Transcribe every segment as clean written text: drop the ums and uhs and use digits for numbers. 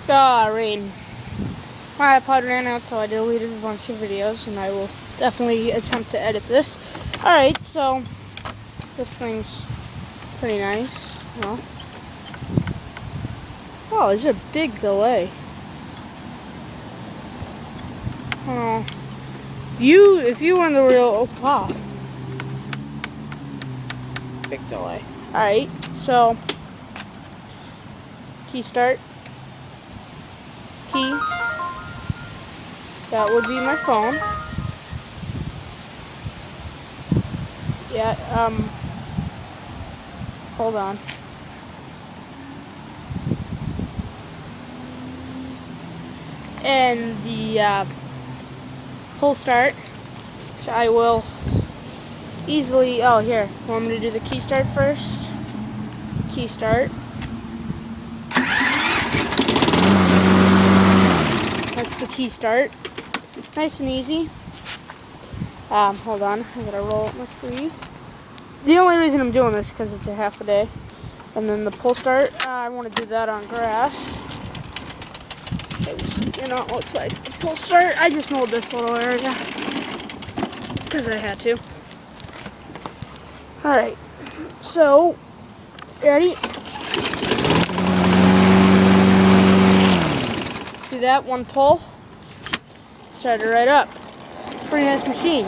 Rain. My iPod ran out, so I deleted a bunch of videos, and I will definitely attempt to edit this. Alright, so this thing's pretty nice. Well, wow, there's a big delay. Oh, if you were in the real, oh wow, big delay. Alright, so key start, key, that would be my phone. Yeah, hold on. And the pull start, which I will easily, oh here, want me to do the key start first? Key start. That's the key start. Nice and easy. Hold on, I gotta roll up my sleeve. The only reason I'm doing this is because it's a half a day. And then the pull start, I want to do that on grass. You know, it's like the pull start, I just mowed this little area because I had to. Alright, so, ready? See that? One pull. Started right up. Pretty nice machine.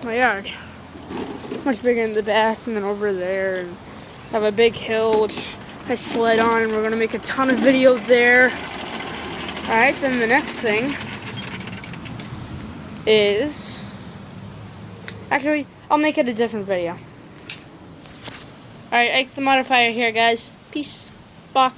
My yard. Much bigger in the back and then over there. And have a big hill which I sled on, and we're going to make a ton of videos there. Alright, then the next thing is... Actually, I'll make it a different video. Alright, Ike the Modifier here, guys. Peace. Bye.